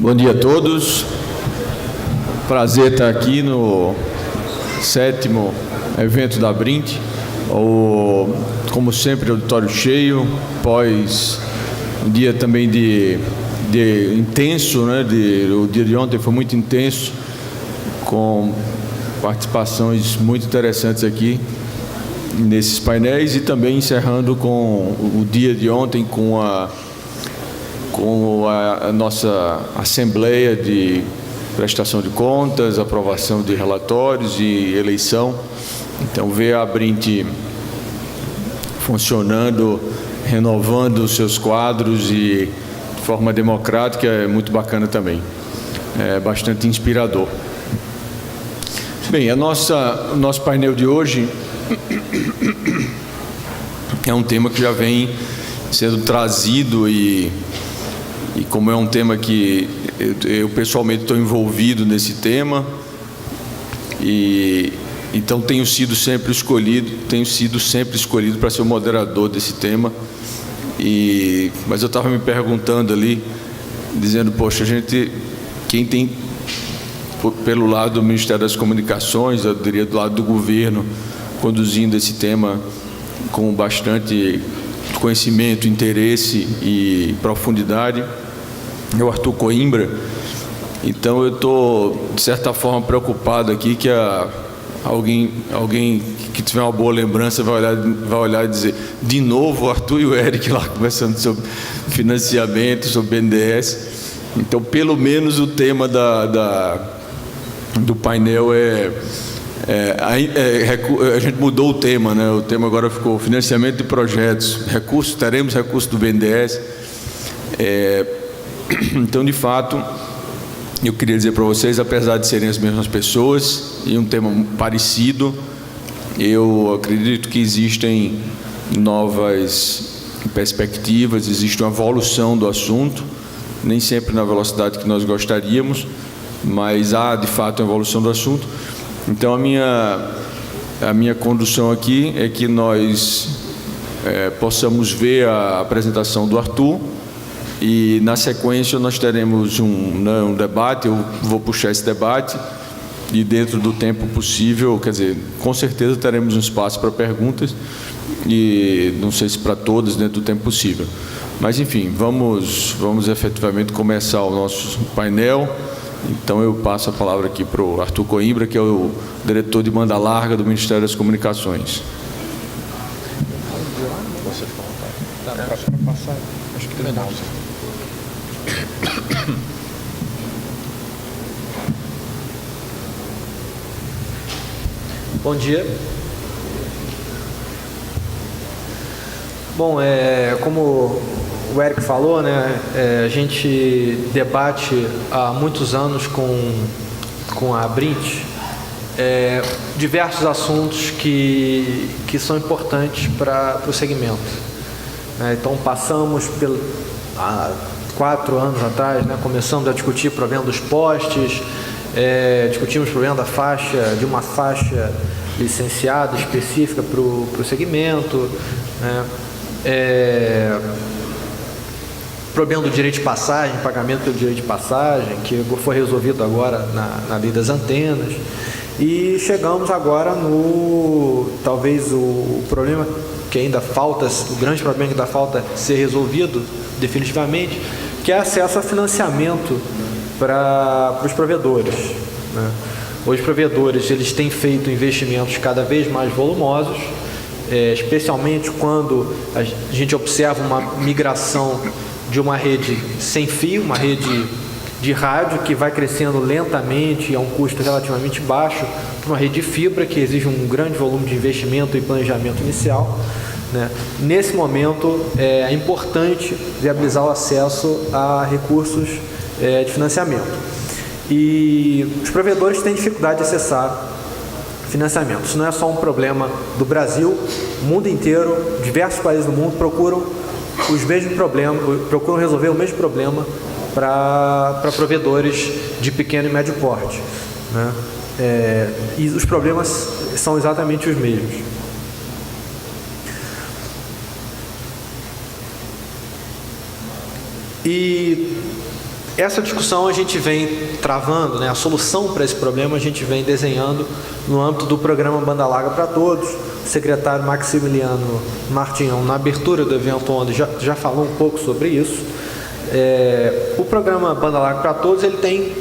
Bom dia a todos. Prazer estar aqui no 7º evento da Abrint. Como sempre, auditório cheio, pós um dia também de intenso, né? O dia de ontem foi muito intenso, com participações muito interessantes aqui nesses painéis, e também encerrando com o dia de ontem com a nossa Assembleia de Prestação de Contas, aprovação de relatórios e eleição. Então, ver a Abrint funcionando, renovando os seus quadros e de forma democrática é muito bacana também. É bastante inspirador. Bem, o nosso painel de hoje é um tema que já vem sendo trazido e como é um tema que eu pessoalmente estou envolvido nesse tema, e então tenho sido sempre escolhido para ser o moderador desse tema. Mas eu estava me perguntando ali, dizendo, poxa, quem tem pelo lado do Ministério das Comunicações, eu diria do lado do governo, conduzindo esse tema com bastante conhecimento, interesse e profundidade, é o Arthur Coimbra. Então eu estou, de certa forma, preocupado aqui que alguém que tiver uma boa lembrança vai olhar e dizer, de novo o Arthur e o Eric lá conversando sobre financiamento, sobre BNDES. Então, pelo menos o tema do painel a gente mudou o tema, né? O tema agora ficou financiamento de projetos, teremos recursos do BNDES. Então, de fato, eu queria dizer para vocês, apesar de serem as mesmas pessoas e um tema parecido, eu acredito que existem novas perspectivas, existe uma evolução do assunto, nem sempre na velocidade que nós gostaríamos, mas há, de fato, uma evolução do assunto. Então, a minha condução aqui é que nós possamos ver a apresentação do Arthur, e na sequência nós teremos um debate. Eu vou puxar esse debate e, dentro do tempo possível, quer dizer, com certeza teremos um espaço para perguntas, e não sei se para todas, dentro do tempo possível. Mas, enfim, vamos efetivamente começar o nosso painel. Então, eu passo a palavra aqui para o Arthur Coimbra, que é o diretor de banda larga do Ministério das Comunicações. Acho que legal. Bom dia. Bom, como o Eric falou, né, a gente debate há muitos anos com a Abrint diversos assuntos que são importantes para o segmento. Então, passamos há 4 anos atrás, né, começamos a discutir o problema dos postes, discutimos o problema de uma faixa licenciada específica para o segmento, né, problema do direito de passagem, pagamento pelo direito de passagem, que foi resolvido agora na lei das antenas, e chegamos agora talvez o problema que ainda falta, o grande problema que ainda falta ser resolvido definitivamente, que é acesso a financiamento para os provedores, né? Os provedores, eles têm feito investimentos cada vez mais volumosos, especialmente quando a gente observa uma migração de uma rede sem fio, uma rede de rádio que vai crescendo lentamente a um custo relativamente baixo, para uma rede de fibra que exige um grande volume de investimento e planejamento inicial, né? Nesse momento é importante viabilizar o acesso a recursos de financiamento, e os provedores têm dificuldade de acessar financiamento. Isso não é só um problema do Brasil, o mundo inteiro, diversos países do mundo procuram os mesmos problemas, procuram resolver o mesmo problema para provedores de pequeno e médio porte, né? E os problemas são exatamente os mesmos. E essa discussão a gente vem travando, né? A solução para esse problema a gente vem desenhando no âmbito do programa Banda Larga para Todos. O secretário Maximiliano Martinhão, na abertura do evento ontem, já falou um pouco sobre isso. O programa Banda Larga para Todos, ele tem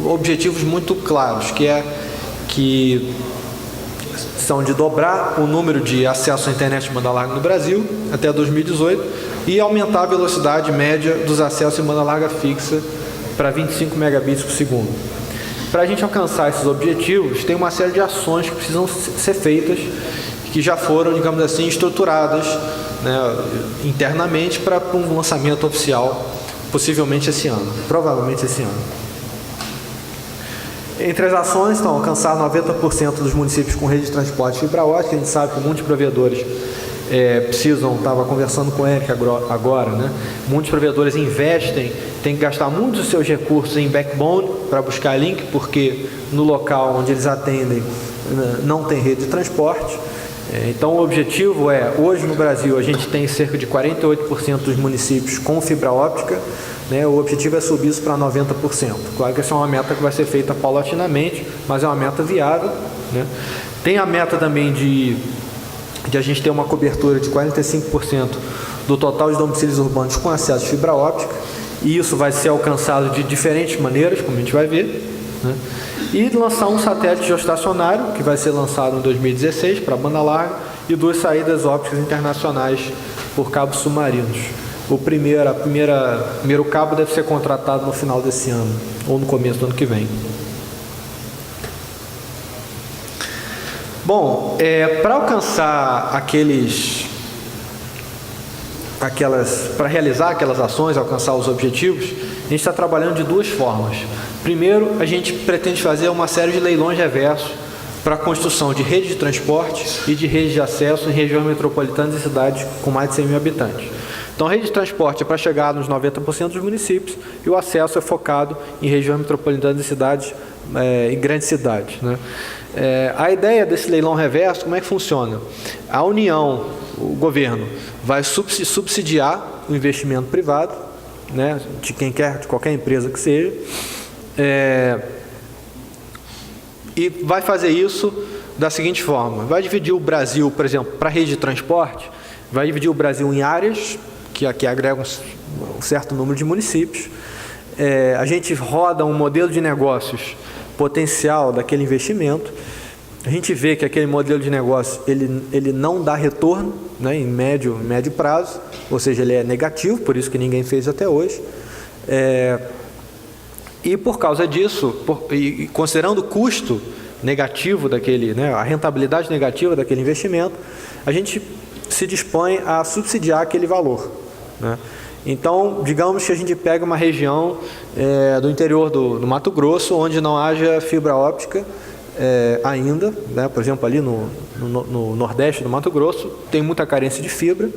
objetivos muito claros, que são de dobrar o número de acesso à internet de banda larga no Brasil até 2018 e aumentar a velocidade média dos acessos em banda larga fixa para 25 megabits por segundo. Para a gente alcançar esses objetivos, tem uma série de ações que precisam ser feitas, que já foram, digamos assim, estruturadas, né, internamente para um lançamento oficial, possivelmente esse ano, provavelmente esse ano. Entre as ações estão alcançar 90% dos municípios com rede de transporte de fibra ótica. A gente sabe que muitos provedores precisam, estava conversando com o Eric agora, né? Muitos provedores investem, tem que gastar muitos dos seus recursos em backbone para buscar link, porque no local onde eles atendem não tem rede de transporte. Então o objetivo hoje no Brasil a gente tem cerca de 48% dos municípios com fibra óptica, né? O objetivo é subir isso para 90%. Claro que essa é uma meta que vai ser feita paulatinamente, mas é uma meta viável, né? Tem a meta também de a gente ter uma cobertura de 45% do total de domicílios urbanos com acesso de fibra óptica, e isso vai ser alcançado de diferentes maneiras, como a gente vai ver, né? E lançar um satélite geoestacionário, que vai ser lançado em 2016 para banda larga, e 2 saídas ópticas internacionais por cabos submarinos. O primeiro cabo deve ser contratado no final desse ano, ou no começo do ano que vem. Bom, para alcançar para realizar aquelas ações, alcançar os objetivos, a gente está trabalhando de 2 formas. Primeiro, a gente pretende fazer uma série de leilões reversos para a construção de rede de transporte e de rede de acesso em regiões metropolitanas e cidades com mais de 100 mil habitantes. Então, a rede de transporte é para chegar nos 90% dos municípios e o acesso é focado em regiões metropolitanas e cidades, em grandes cidades, né? A ideia desse leilão reverso, como é que funciona? A União, o governo, vai subsidiar o investimento privado, né, de quem quer, de qualquer empresa que seja, e vai fazer isso da seguinte forma: vai dividir o Brasil, por exemplo, para a rede de transporte, vai dividir o Brasil em áreas que agregam um certo número de municípios. A gente roda um modelo de negócios potencial daquele investimento. A gente vê que aquele modelo de negócio ele não dá retorno, né, em médio prazo, ou seja, ele é negativo, por isso que ninguém fez até hoje. E por causa disso, e considerando o custo negativo daquele, né, a rentabilidade negativa daquele investimento, a gente se dispõe a subsidiar aquele valor, né? Então, digamos que a gente pega uma região do interior do Mato Grosso, onde não haja fibra óptica ainda, né? Por exemplo, ali no nordeste do Mato Grosso, tem muita carência de fibra.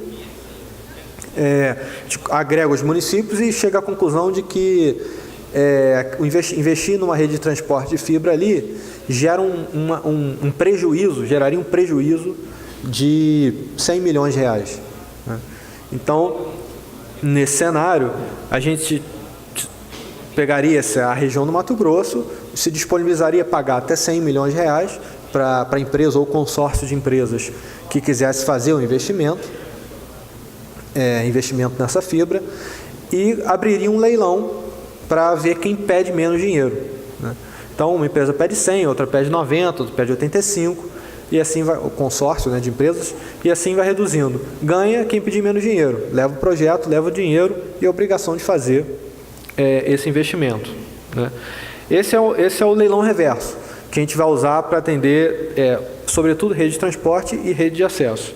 Agrega os municípios e chega à conclusão de que investir numa rede de transporte de fibra ali geraria um prejuízo de 100 milhões de reais, né? Então, nesse cenário, a gente pegaria a região do Mato Grosso, se disponibilizaria a pagar até 100 milhões de reais para a empresa ou consórcio de empresas que quisesse fazer o investimento nessa fibra, e abriria um leilão para ver quem pede menos dinheiro, né? Então, uma empresa pede 100, outra pede 90, outra pede 85, e assim vai, o consórcio, né, de empresas, e assim vai reduzindo. Ganha quem pedir menos dinheiro, leva o projeto, leva o dinheiro e a obrigação de fazer esse investimento, né? Esse é o leilão reverso, que a gente vai usar para atender, sobretudo, rede de transporte e rede de acesso.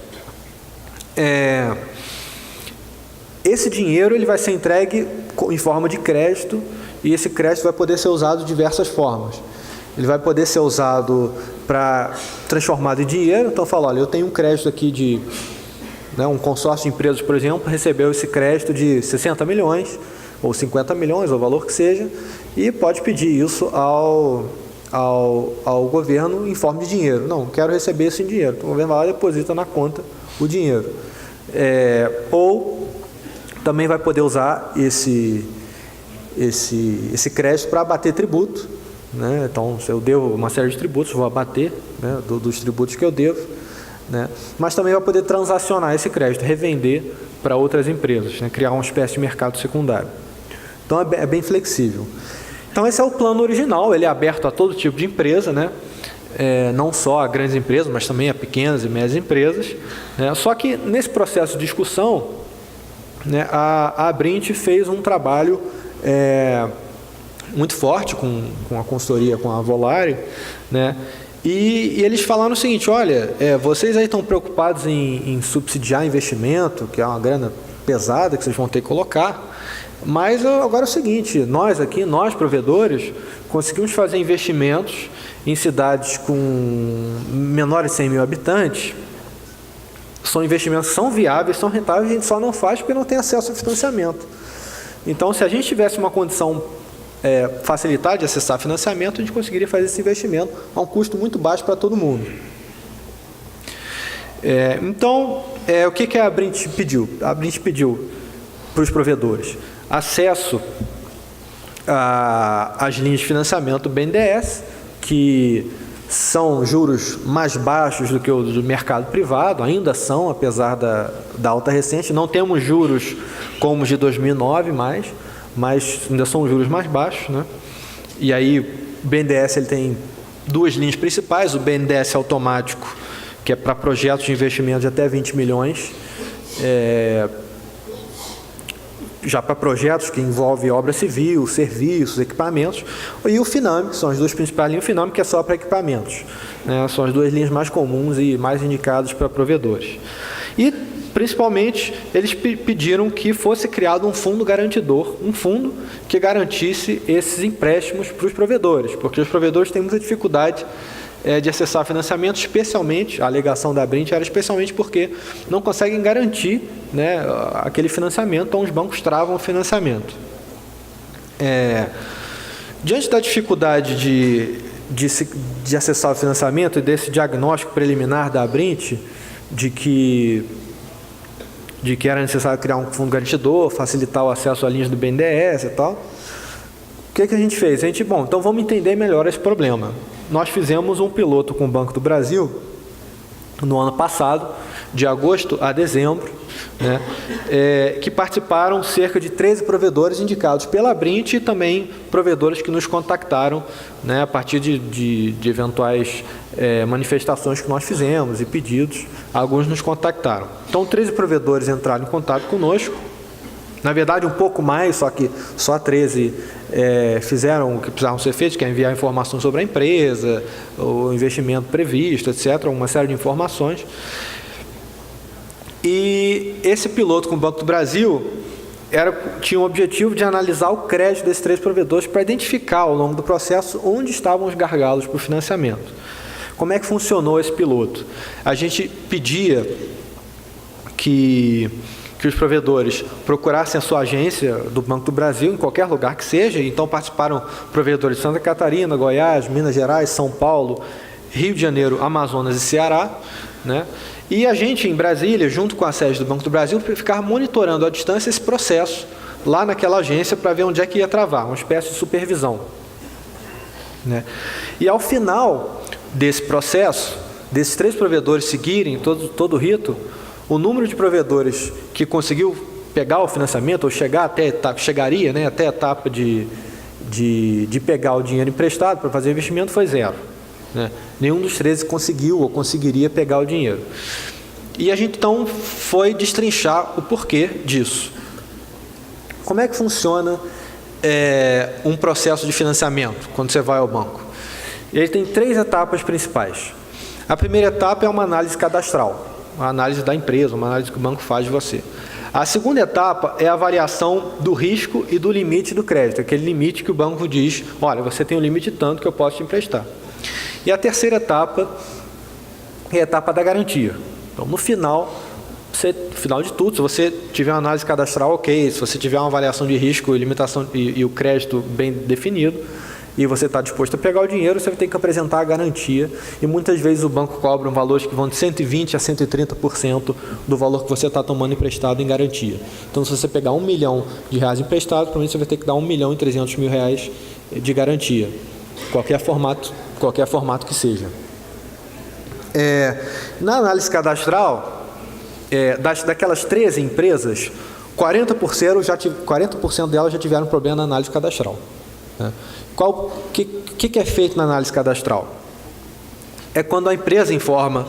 Esse dinheiro ele vai ser entregue em forma de crédito, e esse crédito vai poder ser usado de diversas formas. Ele vai poder ser usado para transformado em dinheiro. Então, eu falo, olha, eu tenho um crédito aqui um consórcio de empresas, por exemplo, recebeu esse crédito de 60 milhões, ou 50 milhões, ou o valor que seja, e pode pedir isso ao governo em forma de dinheiro. Não, quero receber esse dinheiro. Então, o governo vai lá e deposita na conta o dinheiro. Ou também vai poder usar esse crédito para abater tributo, né? Então, se eu devo uma série de tributos, vou abater, né, dos tributos que eu devo, né? Mas também vai poder transacionar esse crédito, revender para outras empresas, né? Criar uma espécie de mercado secundário. Então, é bem flexível. Então, esse é o plano original, ele é aberto a todo tipo de empresa, né? Não só a grandes empresas, mas também a pequenas e médias empresas, né? Só que nesse processo de discussão, né, a Abrint fez um trabalho muito forte com a consultoria, com a Volare, né? E eles falaram o seguinte: olha, vocês aí estão preocupados em subsidiar investimento, que é uma grana pesada que vocês vão ter que colocar, mas agora é o seguinte, nós provedores, conseguimos fazer investimentos em cidades com menores de 100 mil habitantes. São investimentos que são viáveis, são rentáveis, a gente só não faz porque não tem acesso ao financiamento. Então, se a gente tivesse uma condição facilitada de acessar financiamento, a gente conseguiria fazer esse investimento a um custo muito baixo para todo mundo. Então, o que a Abrint pediu? A Abrint pediu para os provedores acesso às linhas de financiamento do BNDES, que são juros mais baixos do que o do mercado privado, ainda são, apesar da alta recente. Não temos juros como os de 2009 mas ainda são juros mais baixos, né? E aí o BNDES ele tem duas linhas principais: o BNDES automático, que é para projetos de investimento de até 20 milhões, já para projetos que envolvem obra civil, serviços, equipamentos, e o Finame, que são as duas principais linhas. O Finame, que é só para equipamentos, né? São as duas linhas mais comuns e mais indicadas para provedores. E, principalmente, eles pediram que fosse criado um fundo garantidor, um fundo que garantisse esses empréstimos para os provedores, porque os provedores têm muita dificuldade de acessar financiamento, especialmente, a alegação da Abrint era especialmente porque não conseguem garantir, né, aquele financiamento, então os bancos travam o financiamento. Diante da dificuldade de acessar o financiamento e desse diagnóstico preliminar da Abrint, de que era necessário criar um fundo garantidor, facilitar o acesso a linhas do BNDES e tal, o que a gente fez? Então vamos entender melhor esse problema. Nós fizemos um piloto com o Banco do Brasil no ano passado, de agosto a dezembro, né, que participaram cerca de 13 provedores indicados pela Abrint e também provedores que nos contactaram, né, a partir de eventuais manifestações que nós fizemos e pedidos. Alguns nos contactaram. Então, 13 provedores entraram em contato conosco. Na verdade, um pouco mais, só que só 13 fizeram o que precisavam ser feito, que é enviar informações sobre a empresa, o investimento previsto, etc., uma série de informações. E esse piloto com o Banco do Brasil tinha o objetivo de analisar o crédito desses 3 provedores para identificar, ao longo do processo, onde estavam os gargalos para o financiamento. Como é que funcionou esse piloto? A gente pedia que os provedores procurassem a sua agência do Banco do Brasil, em qualquer lugar que seja. Então participaram provedores de Santa Catarina, Goiás, Minas Gerais, São Paulo, Rio de Janeiro, Amazonas e Ceará, né? E a gente, em Brasília, junto com a sede do Banco do Brasil, ficava monitorando à distância esse processo lá naquela agência para ver onde é que ia travar, uma espécie de supervisão, né? E ao final desse processo, desses 3 provedores seguirem todo o rito, o número de provedores que conseguiu pegar o financiamento ou chegaria, né, até a etapa de pegar o dinheiro emprestado para fazer investimento foi 0. Né? Nenhum dos 13 conseguiu ou conseguiria pegar o dinheiro. E a gente então foi destrinchar o porquê disso. Como é que funciona um processo de financiamento quando você vai ao banco? Ele tem 3 etapas principais. A primeira etapa é uma análise cadastral, uma análise da empresa, uma análise que o banco faz de você. A segunda etapa é a avaliação do risco e do limite do crédito, aquele limite que o banco diz: olha, você tem um limite tanto que eu posso te emprestar. E a terceira etapa é a etapa da garantia. Então, no final de tudo, se você tiver uma análise cadastral ok, se você tiver uma avaliação de risco e limitação e o crédito bem definido, e você está disposto a pegar o dinheiro, você vai ter que apresentar a garantia, e muitas vezes o banco cobra valores que vão de 120% a 130% do valor que você está tomando emprestado em garantia. Então, se você pegar R$1 milhão emprestado, provavelmente você vai ter que dar R$1.300.000 de garantia, qualquer formato que seja. Na análise cadastral, daquelas 13 empresas, 40% delas já tiveram problema na análise cadastral. O que é feito na análise cadastral? É quando a empresa informa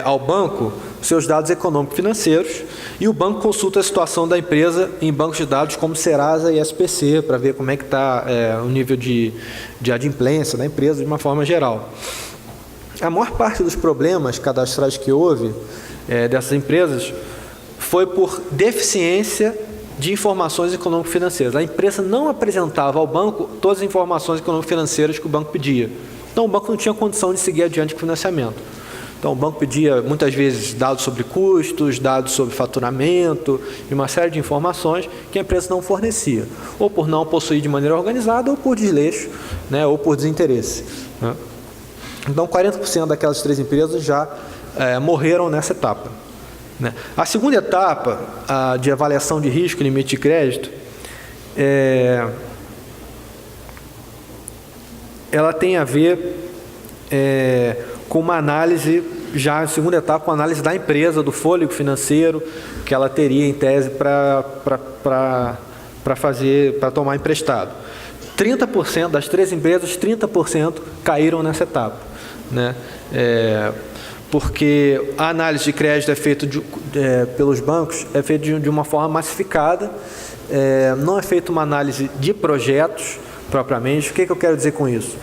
ao banco seus dados econômico-financeiros e o banco consulta a situação da empresa em bancos de dados como Serasa e SPC para ver como é que está o nível de adimplência da empresa de uma forma geral. A maior parte dos problemas cadastrais que houve dessas empresas foi por deficiência de informações econômico-financeiras. A empresa não apresentava ao banco todas as informações econômico-financeiras que o banco pedia. Então, o banco não tinha condição de seguir adiante com o financiamento. Então, o banco pedia, muitas vezes, dados sobre custos, dados sobre faturamento, e uma série de informações que a empresa não fornecia, ou por não possuir de maneira organizada, ou por desleixo, ou por desinteresse. Então, 40% daquelas 3 empresas já morreram nessa etapa. A segunda etapa, a de avaliação de risco e limite de crédito, ela tem a ver com uma análise, já a segunda etapa, com a análise da empresa, do fôlego financeiro que ela teria em tese para tomar emprestado. 30% das 3 empresas, 30% caíram nessa etapa. Porque a análise de crédito é feita pelos bancos, é feita de uma forma massificada, não é feita uma análise de projetos propriamente. O que eu quero dizer com isso?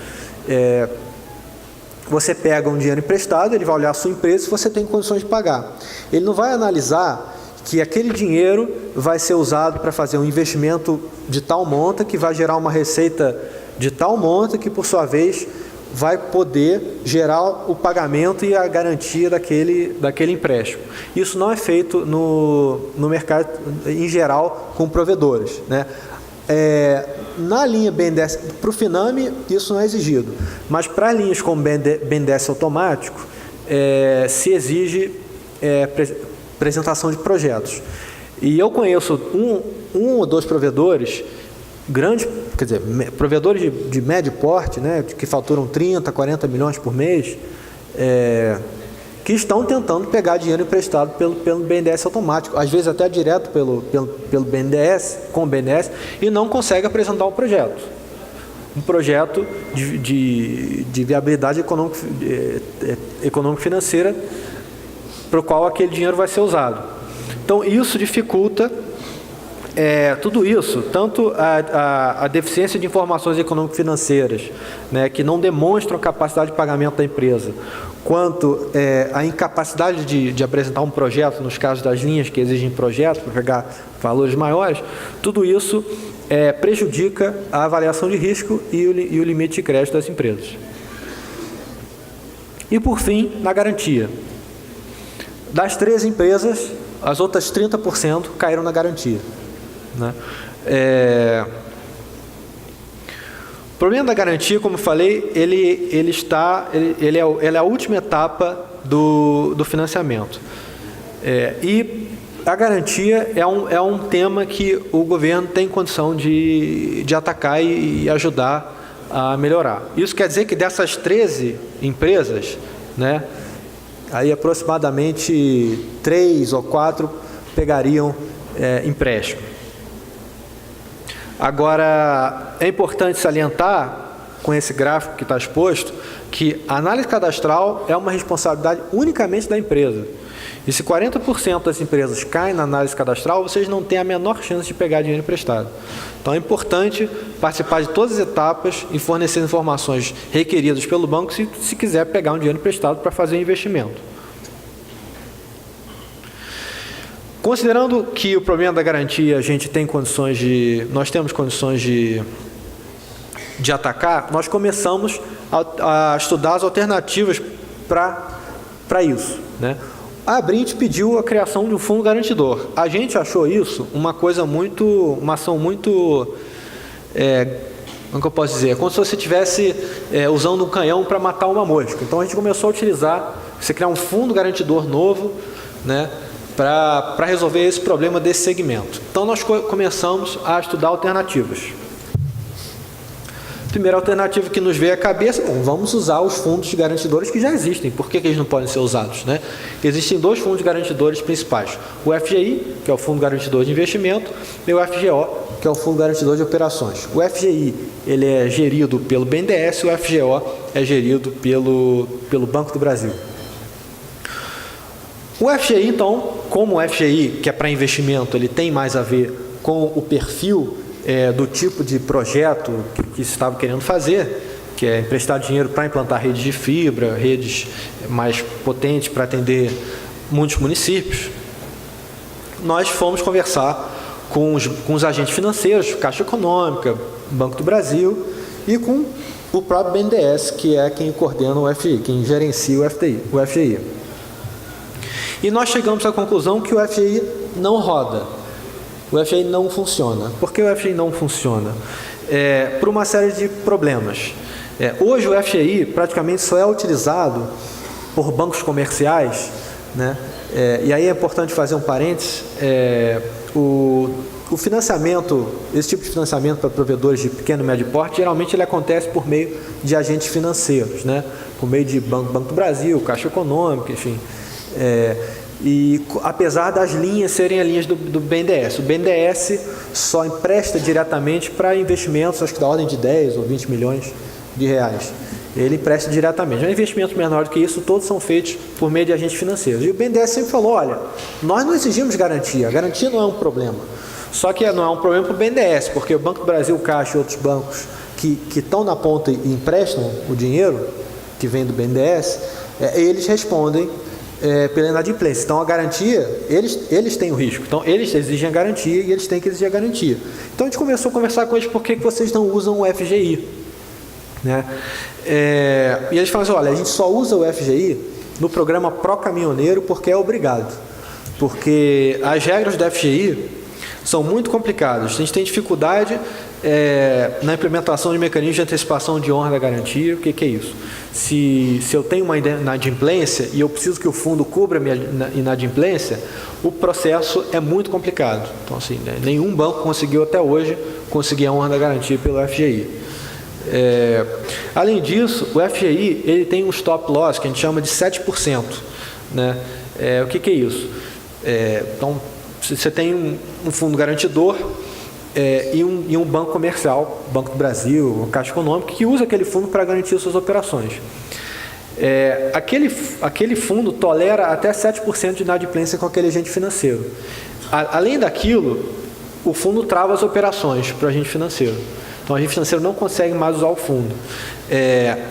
Você pega um dinheiro emprestado, ele vai olhar a sua empresa se você tem condições de pagar. Ele não vai analisar que aquele dinheiro vai ser usado para fazer um investimento de tal monta, que vai gerar uma receita de tal monta, que por sua vez vai poder gerar o pagamento e a garantia daquele empréstimo. Isso não é feito no mercado em geral com provedores. Na linha BNDES, para o Finame, isso não é exigido, mas para linhas como BNDES automático, se exige apresentação de projetos. E eu conheço um ou 2 provedores grandes, quer dizer, provedores de médio porte, que faturam 30, 40 milhões por mês, que estão tentando pegar dinheiro emprestado pelo BNDES automático, às vezes até direto pelo BNDES, com o BNDES, e não consegue apresentar um projeto de viabilidade econômico-financeira para o qual aquele dinheiro vai ser usado. Então, isso dificulta tudo isso, tanto a deficiência de informações econômico-financeiras, que não demonstram a capacidade de pagamento da empresa, quanto a incapacidade de apresentar um projeto, nos casos das linhas que exigem projeto para pegar valores maiores, tudo isso prejudica a avaliação de risco e o limite de crédito das empresas. E, por fim, na garantia. Das 13 empresas, as outras 30% caíram na garantia. O problema da garantia, como eu falei, ele é a última etapa do financiamento. E a garantia é um tema que o governo tem condição de atacar e ajudar a melhorar. Isso quer dizer que dessas 13 empresas, aí aproximadamente 3 ou 4 pegariam empréstimo. Agora, é importante salientar, com esse gráfico que está exposto, que a análise cadastral é uma responsabilidade unicamente da empresa. E se 40% das empresas caem na análise cadastral, vocês não têm a menor chance de pegar dinheiro emprestado. Então, é importante participar de todas as etapas e fornecer informações requeridas pelo banco se quiser pegar um dinheiro emprestado para fazer um investimento. Considerando que o problema da garantia nós temos condições de atacar, nós começamos a estudar as alternativas para isso. A Abrint pediu a criação de um fundo garantidor. A gente achou isso uma ação muito como que eu posso dizer? É como se você estivesse usando um canhão para matar uma mosca. Então a gente começou a utilizar, você criar um fundo garantidor novo, né, para resolver esse problema desse segmento. Então nós começamos a estudar alternativas. Primeira alternativa que nos veio à cabeça, vamos usar os fundos garantidores que já existem. Por que eles não podem ser usados, né? Existem dois fundos garantidores principais. O FGI, que é o Fundo Garantidor de Investimento, e o FGO, que é o Fundo Garantidor de Operações. O FGI ele é gerido pelo BNDES, o FGO é gerido pelo Banco do Brasil. O FGI, então, como o FGI, que é para investimento, ele tem mais a ver com o perfil do tipo de projeto que se estava querendo fazer, que é emprestar dinheiro para implantar redes de fibra, redes mais potentes para atender muitos municípios, nós fomos conversar com os agentes financeiros, Caixa Econômica, Banco do Brasil, e com o próprio BNDES, que é quem coordena o FGI, quem gerencia o FGI. E nós chegamos à conclusão que o FGI não roda. O FGI não funciona. Por que o FGI não funciona? Por uma série de problemas. Hoje o FGI praticamente só é utilizado por bancos comerciais, né? E aí é importante fazer um parênteses. O financiamento, esse tipo de financiamento para provedores de pequeno e médio porte, geralmente ele acontece por meio de agentes financeiros, né? Por meio de Banco do Brasil, Caixa Econômica, enfim. E apesar das linhas serem as linhas do BNDES, o BNDES só empresta diretamente para investimentos, acho que da ordem de 10 ou 20 milhões de reais. Ele empresta diretamente. Já investimentos menores do que isso, todos são feitos por meio de agentes financeiros. E o BNDES sempre falou, olha, nós não exigimos garantia, a garantia não é um problema. Só que não é um problema para o BNDES, porque o Banco do Brasil, o Caixa e outros bancos que estão na ponta e emprestam o dinheiro que vem do BNDES, eles respondem pela inadimplência. Então a garantia, eles têm o risco, então eles exigem a garantia e eles têm que exigir a garantia. Então a gente começou a conversar com eles, por que vocês não usam o FGI, né? E eles falaram assim, olha, a gente só usa o FGI no programa Pro Caminhoneiro porque é obrigado, porque as regras do FGI são muito complicadas, a gente tem dificuldade na implementação de mecanismos de antecipação de honra da garantia. O que é isso? Se eu tenho uma inadimplência e eu preciso que o fundo cubra a minha inadimplência, o processo é muito complicado. Então, assim, nenhum banco conseguiu até hoje conseguir a honra da garantia pelo FGI. Além disso, o FGI ele tem um stop loss que a gente chama de 7%, né? O que é isso? Então, você tem um fundo garantidor e um banco comercial, Banco do Brasil, o Caixa Econômica, que usa aquele fundo para garantir suas operações. Aquele fundo tolera até 7% de inadimplência com aquele agente financeiro. Além daquilo, o fundo trava as operações para o agente financeiro. Então, o agente financeiro não consegue mais usar o fundo.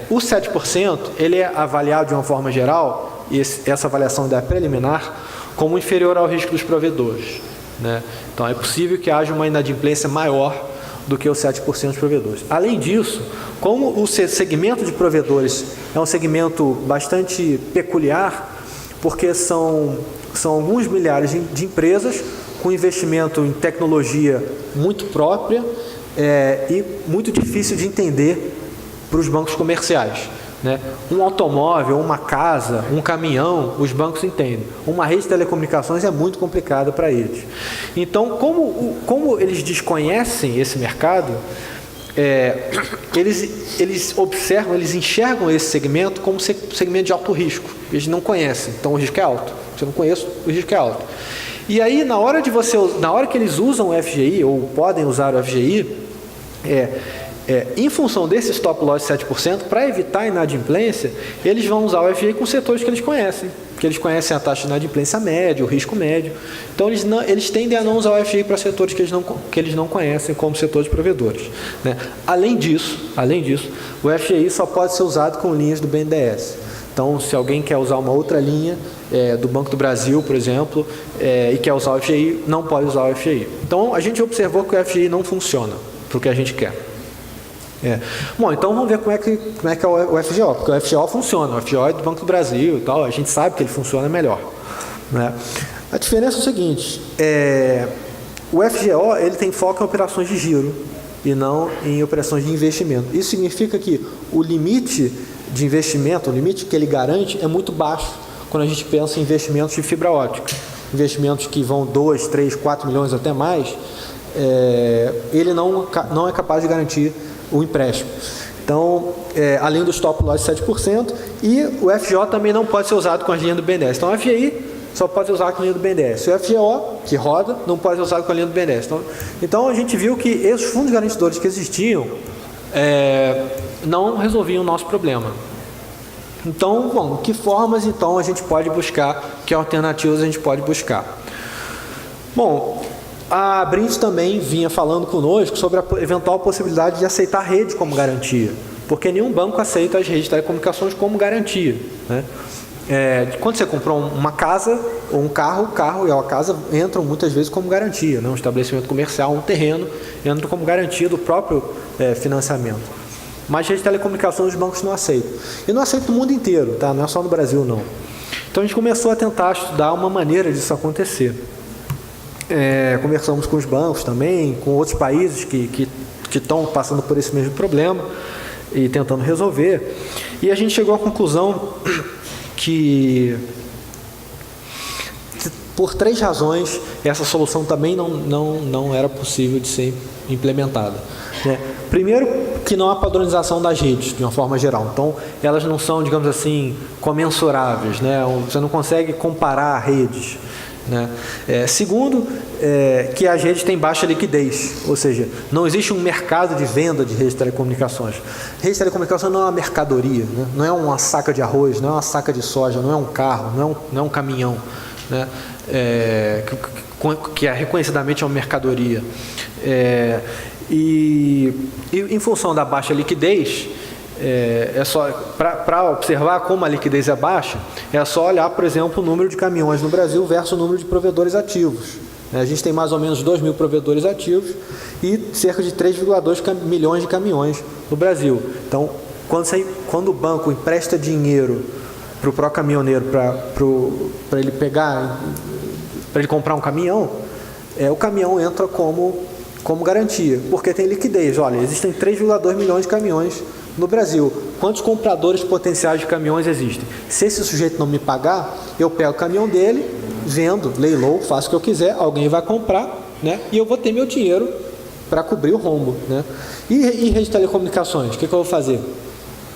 O 7%, ele é avaliado de uma forma geral, e essa avaliação ainda é preliminar, como inferior ao risco dos provedores, né? Então, é possível que haja uma inadimplência maior do que os 7% dos provedores. Além disso, como o segmento de provedores é um segmento bastante peculiar, porque são alguns milhares de empresas com investimento em tecnologia muito própria e muito difícil de entender para os bancos comerciais, né? Um automóvel, uma casa, um caminhão, os bancos entendem. Uma rede de telecomunicações é muito complicada para eles. Então, como eles desconhecem esse mercado, eles observam, eles enxergam esse segmento como segmento de alto risco. Eles não conhecem, então o risco é alto. Se eu não conheço, o risco é alto. E aí, na hora que eles usam o FGI, ou podem usar o FGI, em função desse stop loss de 7%, para evitar a inadimplência, eles vão usar o FGI com setores que eles conhecem, porque eles conhecem a taxa de inadimplência média, o risco médio. Então, eles tendem a não usar o FGI para setores que eles não conhecem, como setores de provedores, né? Além disso, o FGI só pode ser usado com linhas do BNDES. Então, se alguém quer usar uma outra linha do Banco do Brasil, por exemplo, e quer usar o FGI, não pode usar o FGI. Então, a gente observou que o FGI não funciona para o que a gente quer. Bom, então vamos ver como é que é o FGO, porque o FGO funciona, o FGO é do Banco do Brasil e tal, a gente sabe que ele funciona melhor, né? A diferença é o seguinte, o FGO ele tem foco em operações de giro e não em operações de investimento. Isso significa que o limite de investimento, o limite que ele garante é muito baixo quando a gente pensa em investimentos de fibra ótica. Investimentos que vão 2, 3, 4 milhões até mais, ele não é capaz de garantir o empréstimo. Então, além do stop loss de 7%, e o FGO também não pode ser usado com a linha do BNDES. Então, o FGI só pode ser usado com a linha do BNDES. O FGO, que roda, não pode ser usado com a linha do BNDES. Então a gente viu que esses fundos garantidores que existiam não resolviam o nosso problema. Então, bom, que formas então a gente pode buscar, que alternativas a gente pode buscar? Bom, a Brindes também vinha falando conosco sobre a eventual possibilidade de aceitar a rede como garantia, porque nenhum banco aceita as redes de telecomunicações como garantia, né? Quando você comprou uma casa ou um carro, o carro e a casa entram muitas vezes como garantia, né? Um estabelecimento comercial, um terreno, entra como garantia do próprio financiamento. Mas redes de telecomunicações os bancos não aceitam. E não aceitam no mundo inteiro, tá? Não é só no Brasil, não. Então a gente começou a tentar estudar uma maneira disso acontecer. Conversamos com os bancos também, com outros países que estão passando por esse mesmo problema e tentando resolver. E a gente chegou à conclusão que, por 3 razões, essa solução também não era possível de ser implementada, né? Primeiro, que não há padronização das redes, de uma forma geral. Então, elas não são, digamos assim, comensuráveis, né? Você não consegue comparar redes, né? Segundo, que as redes têm baixa liquidez, ou seja, não existe um mercado de venda de redes de telecomunicações. Rede de telecomunicação não é uma mercadoria, né? Não é uma saca de arroz, não é uma saca de soja, não é um carro, não é um caminhão, né? Que é reconhecidamente uma mercadoria. E em função da baixa liquidez, só para observar como a liquidez é baixa, é só olhar, por exemplo, o número de caminhões no Brasil versus o número de provedores ativos. A gente tem mais ou menos 2.000 provedores ativos e cerca de 3,2 milhões de caminhões no Brasil. Então, quando o banco empresta dinheiro para o próprio caminhoneiro para ele para ele comprar um caminhão, o caminhão entra como garantia, porque tem liquidez. Olha, existem 3,2 milhões de caminhões no Brasil. Quantos compradores potenciais de caminhões existem? Se esse sujeito não me pagar, eu pego o caminhão dele, vendo, leilou, faço o que eu quiser, alguém vai comprar, né? E eu vou ter meu dinheiro para cobrir o rombo, né? E rede de telecomunicações, o que eu vou fazer?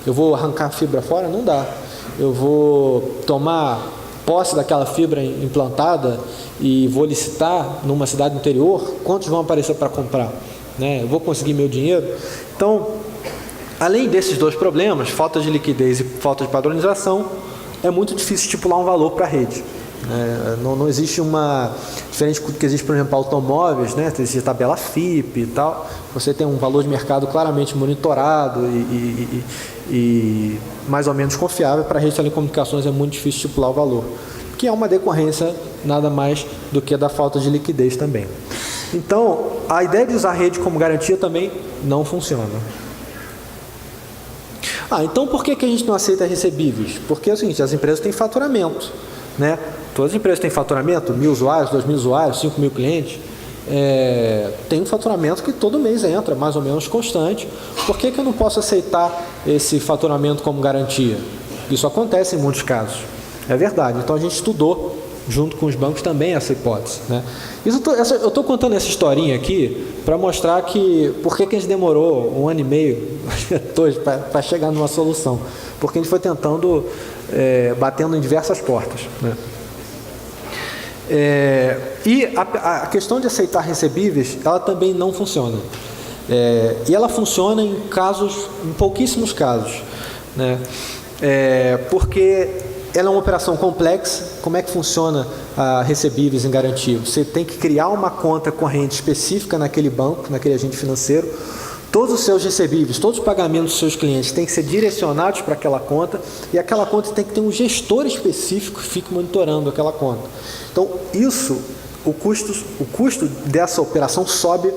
Eu vou arrancar a fibra fora? Não dá. Eu vou tomar posse daquela fibra implantada e vou licitar numa cidade interior? Quantos vão aparecer para comprar, né? Eu vou conseguir meu dinheiro? Então, além desses 2 problemas, falta de liquidez e falta de padronização, é muito difícil estipular um valor para a rede. Não existe diferente do que existe, por exemplo, automóveis, né? Existe tabela FIP e tal. Você tem um valor de mercado claramente monitorado e mais ou menos confiável. Para a rede de telecomunicações é muito difícil estipular o valor, que é uma decorrência nada mais do que da falta de liquidez também. Então, a ideia de usar a rede como garantia também não funciona. Então por que a gente não aceita recebíveis? Porque é o seguinte, as empresas têm faturamento, né? Todas as empresas têm faturamento, 1.000 usuários, 2.000 usuários, 5.000 clientes. Tem um faturamento que todo mês entra, mais ou menos constante. Por que eu não posso aceitar esse faturamento como garantia? Isso acontece em muitos casos, é verdade. Então a gente estudou, junto com os bancos, também essa hipótese, né? Eu estou contando essa historinha aqui para mostrar por que a gente demorou 1 ano e meio para chegar numa solução. Porque a gente foi tentando, batendo em diversas portas, né? E a questão de aceitar recebíveis, ela também não funciona. E ela funciona em pouquíssimos casos, né? Porque ela é uma operação complexa. Como é que funciona a recebíveis em garantia? Você tem que criar uma conta corrente específica naquele banco, naquele agente financeiro. Todos os seus recebíveis, todos os pagamentos dos seus clientes têm que ser direcionados para aquela conta, e aquela conta tem que ter um gestor específico que fique monitorando aquela conta. Então, o custo dessa operação sobe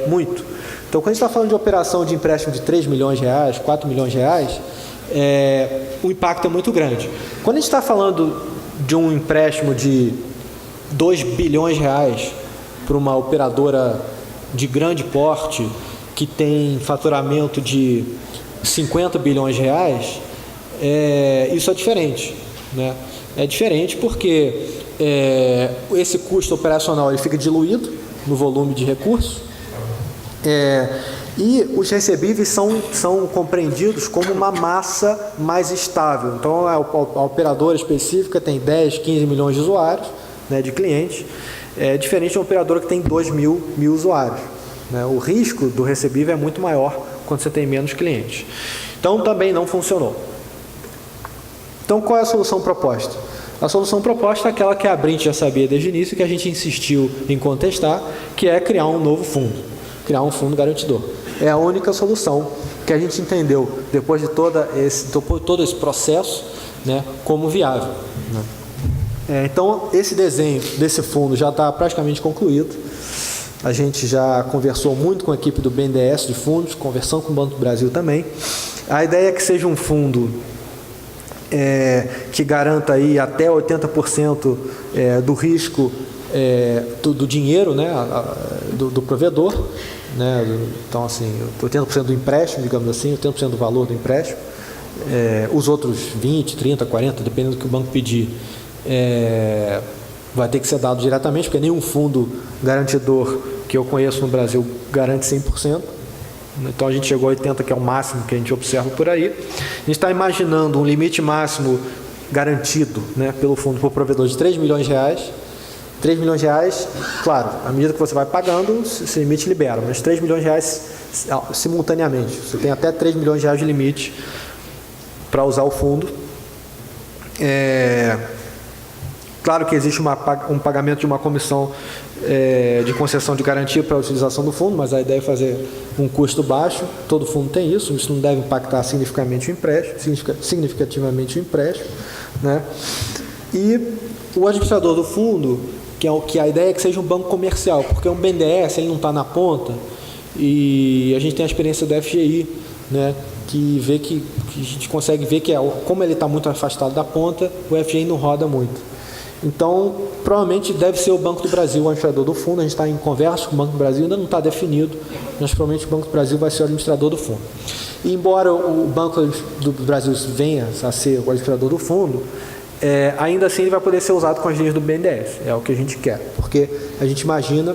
muito. Então, quando a gente está falando de operação de empréstimo de 3 milhões de reais, 4 milhões de reais, o impacto é muito grande. Quando a gente está falando de um empréstimo de 2 bilhões de reais para uma operadora de grande porte, que tem faturamento de 50 bilhões de reais, isso é diferente, né? É diferente porque esse custo operacional ele fica diluído no volume de recursos, e os recebíveis são compreendidos como uma massa mais estável. Então, a operadora específica tem 10, 15 milhões de usuários, né, de clientes, diferente de uma operadora que tem 2 mil usuários, né? O risco do recebível é muito maior quando você tem menos clientes. Então, também não funcionou. Então, qual é a solução proposta? A solução proposta é aquela que a Brint já sabia desde o início, que a gente insistiu em contestar, que é criar um novo fundo, criar um fundo garantidor. É a única solução que a gente entendeu, depois de todo esse processo, né, como viável, né? Então, esse desenho desse fundo já está praticamente concluído. A gente já conversou muito com a equipe do BNDES de fundos, conversando com o Banco do Brasil também. A ideia é que seja um fundo que garanta aí até 80% do risco do dinheiro, né, do provedor, né? Então, assim, 80% do empréstimo, digamos assim, 80% do valor do empréstimo, os outros 20%, 30%, 40%, dependendo do que o banco pedir, vai ter que ser dado diretamente, porque nenhum fundo garantidor que eu conheço no Brasil garante 100%. Então a gente chegou a 80%, que é o máximo que a gente observa por aí. A gente está imaginando um limite máximo garantido, né, pelo fundo por provedor de 3 milhões de reais. 3 milhões de reais, claro, à medida que você vai pagando, esse limite libera, mas 3 milhões de reais simultaneamente. Você tem até 3 milhões de reais de limite para usar o fundo. Claro que existe um pagamento de uma comissão de concessão de garantia para a utilização do fundo, mas a ideia é fazer um custo baixo. Todo fundo tem isso não deve impactar significativamente o empréstimo, né? E o administrador do fundo, que a ideia é que seja um banco comercial, porque um BNDES ele não está na ponta, e a gente tem a experiência do FGI, né, que a gente consegue ver que como ele está muito afastado da ponta, o FGI não roda muito. Então, provavelmente deve ser o Banco do Brasil o administrador do fundo. A gente está em conversa com o Banco do Brasil, ainda não está definido, mas provavelmente o Banco do Brasil vai ser o administrador do fundo. E embora o Banco do Brasil venha a ser o administrador do fundo, ainda assim ele vai poder ser usado com as linhas do BNDES, é o que a gente quer, porque a gente imagina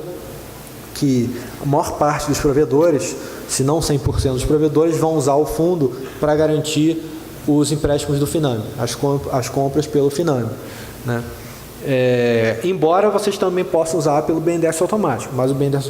que a maior parte dos provedores, se não 100% dos provedores, vão usar o fundo para garantir os empréstimos do Finame, as compras pelo Finame, né? Embora vocês também possam usar pelo BNDES automático, mas o BNDES